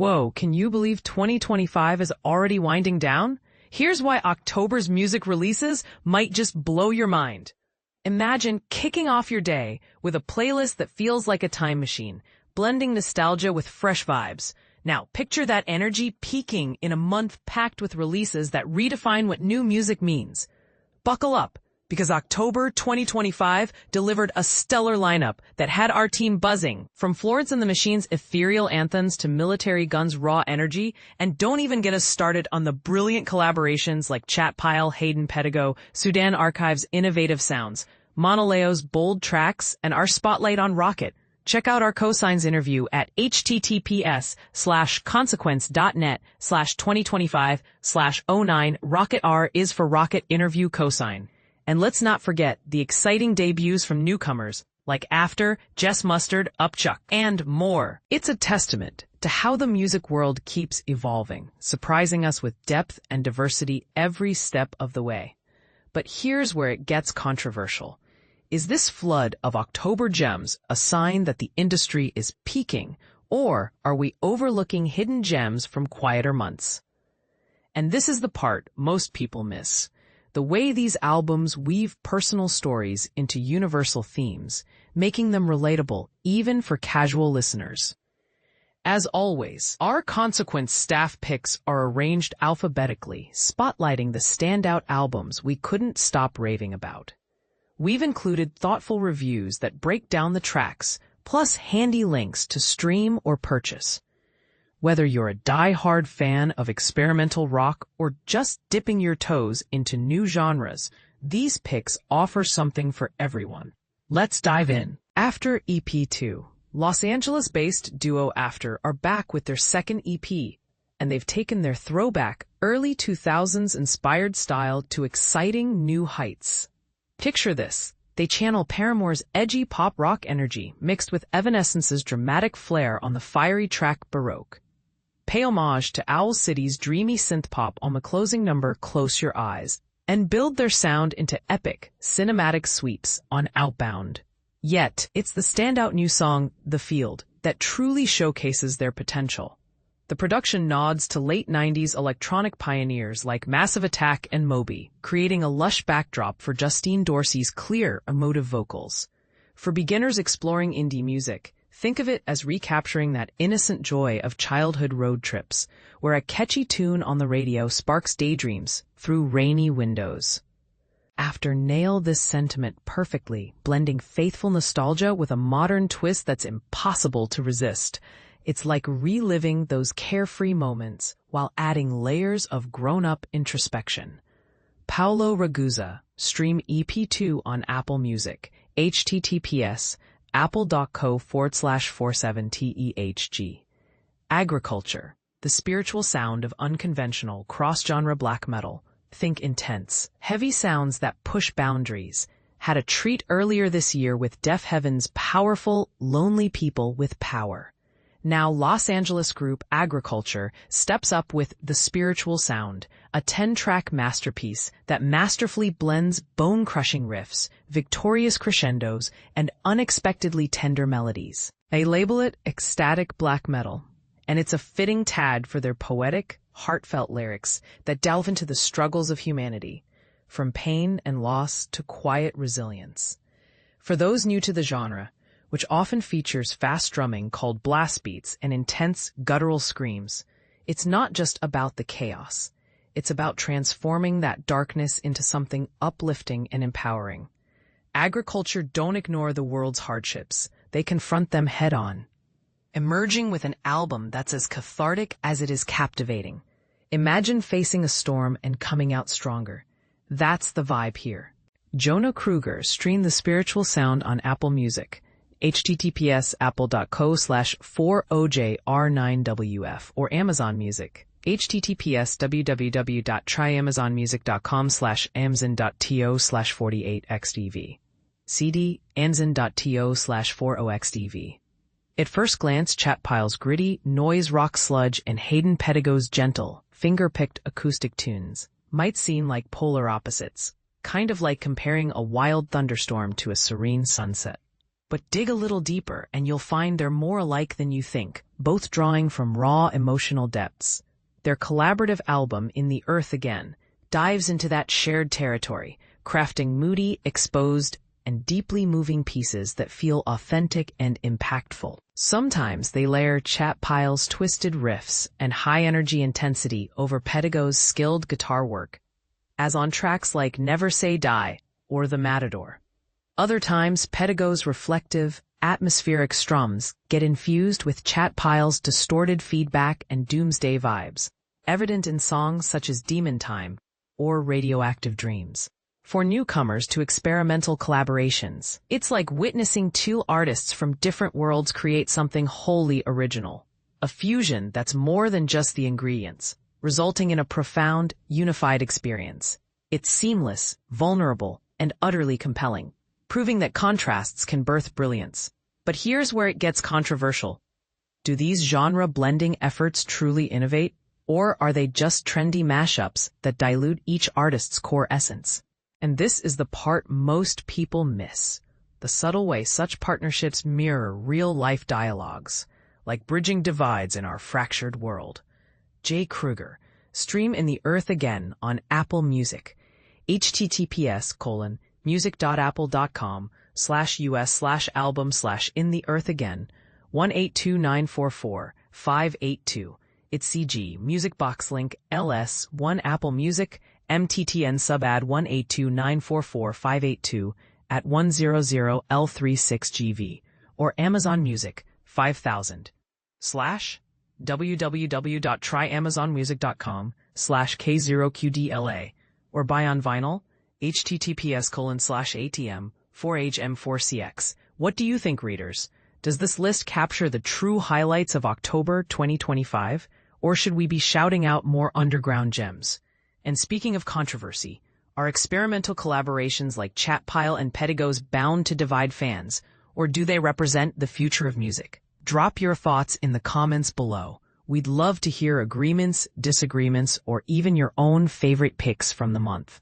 Whoa, can you believe 2025 is already winding down? Here's why October's music releases might just blow your mind. Imagine kicking off your day with a playlist that feels like a time machine, blending nostalgia with fresh vibes. Now, picture that energy peaking in a month packed with releases that redefine what new music means. Buckle up, because October 2025 delivered a stellar lineup that had our team buzzing, from Florence and the Machine's ethereal anthems to Militarie Gun's raw energy, and don't even get us started on the brilliant collaborations like Chat Pile Hayden Pedigo, Sudan Archives' innovative sounds, Monaleo's bold tracks, and our spotlight on Rocket. Check out our cosigns interview at https:consequence.net/2025/09. Rocket R is for Rocket Interview Cosign. And let's not forget the exciting debuts from newcomers like After, Jess Mustard, Upchuck, and more. It's a testament to how the music world keeps evolving, surprising us with depth and diversity every step of the way. But here's where it gets controversial. Is this flood of October gems a sign that the industry is peaking, or are we overlooking hidden gems from quieter months? And this is the part most people miss. The way these albums weave personal stories into universal themes, making them relatable even for casual listeners. As always, our Consequence staff picks are arranged alphabetically, spotlighting the standout albums we couldn't stop raving about. We've included thoughtful reviews that break down the tracks, plus handy links to stream or purchase. Whether you're a die-hard fan of experimental rock or just dipping your toes into new genres, these picks offer something for everyone. Let's dive in. After EP2. Los Angeles-based duo After are back with their second EP, and they've taken their throwback, early 2000s-inspired style to exciting new heights. Picture this. They channel Paramore's edgy pop rock energy mixed with Evanescence's dramatic flair on the fiery track Baroque. Pay homage to Owl City's dreamy synth-pop on the closing number Close Your Eyes, and build their sound into epic, cinematic sweeps on Outbound. Yet, it's the standout new song, The Field, that truly showcases their potential. The production nods to late 90s electronic pioneers like Massive Attack and Moby, creating a lush backdrop for Justine Dorsey's clear, emotive vocals. For beginners exploring indie music, think of it as recapturing that innocent joy of childhood road trips, where a catchy tune on the radio sparks daydreams through rainy windows. After nail this sentiment perfectly, blending faithful nostalgia with a modern twist that's impossible to resist. It's like reliving those carefree moments while adding layers of grown-up introspection. Paulo Raguza, stream EP2 on Apple Music, https://apple.co/47TEHG. Agriculture, the spiritual sound of unconventional, cross-genre black metal. Think intense, heavy sounds that push boundaries. Had a treat earlier this year with Deaf Heaven's powerful, Lonely People with Power. Now Los Angeles group Agriculture steps up with The Spiritual Sound, a 10-track masterpiece that masterfully blends bone-crushing riffs, victorious crescendos, and unexpectedly tender melodies. They label it ecstatic black metal, and it's a fitting tag for their poetic, heartfelt lyrics that delve into the struggles of humanity, from pain and loss to quiet resilience. For those new to the genre, which often features fast drumming called blast beats and intense guttural screams, it's not just about the chaos. It's about transforming that darkness into something uplifting and empowering. Agriculture don't ignore the world's hardships. They confront them head-on, emerging with an album that's as cathartic as it is captivating. Imagine facing a storm and coming out stronger. That's the vibe here. Jonah Kruger streamed The Spiritual Sound on Apple Music, https://apple.co/4OJR9WF, or Amazon Music, https://www.tryamazonmusic.com/amazon.to/48xdv. CD, amazon.to/40xdv. At first glance, Chat Pile's gritty, noise rock sludge and Hayden Pedigo's gentle, finger-picked acoustic tunes might seem like polar opposites, kind of like comparing a wild thunderstorm to a serene sunset. But dig a little deeper and you'll find they're more alike than you think, both drawing from raw emotional depths. Their collaborative album, In the Earth Again, dives into that shared territory, crafting moody, exposed, and deeply moving pieces that feel authentic and impactful. Sometimes they layer Chat Pile's twisted riffs and high-energy intensity over Pedigo's skilled guitar work, as on tracks like Never Say Die or The Matador. Other times, Pedigo's reflective, atmospheric strums get infused with Chat Pile's distorted feedback and doomsday vibes, evident in songs such as Demon Time or Radioactive Dreams. For newcomers to experimental collaborations, it's like witnessing two artists from different worlds create something wholly original. A fusion that's more than just the ingredients, resulting in a profound, unified experience. It's seamless, vulnerable, and utterly compelling, proving that contrasts can birth brilliance. But here's where it gets controversial. Do these genre-blending efforts truly innovate, or are they just trendy mashups that dilute each artist's core essence? And this is the part most people miss, the subtle way such partnerships mirror real-life dialogues, like bridging divides in our fractured world. Jay Kruger, stream In the Earth Again on Apple Music, https:/music.apple.com/us/album/In the Earth Again, 182944582. It's CG, Music Box Link, LS1 Apple Music, MTTN subad 182944582 at 100L36GV, or Amazon Music, 5000. www.tryamazonmusic.com/K0QDLA, or buy on vinyl, https:/ATM4HM4CX. What do you think, readers? Does this list capture the true highlights of October 2025, or should we be shouting out more underground gems? And speaking of controversy, are experimental collaborations like Chat Pile and Pedigo's bound to divide fans, or do they represent the future of music? Drop your thoughts in the comments below. We'd love to hear agreements, disagreements, or even your own favorite picks from the month.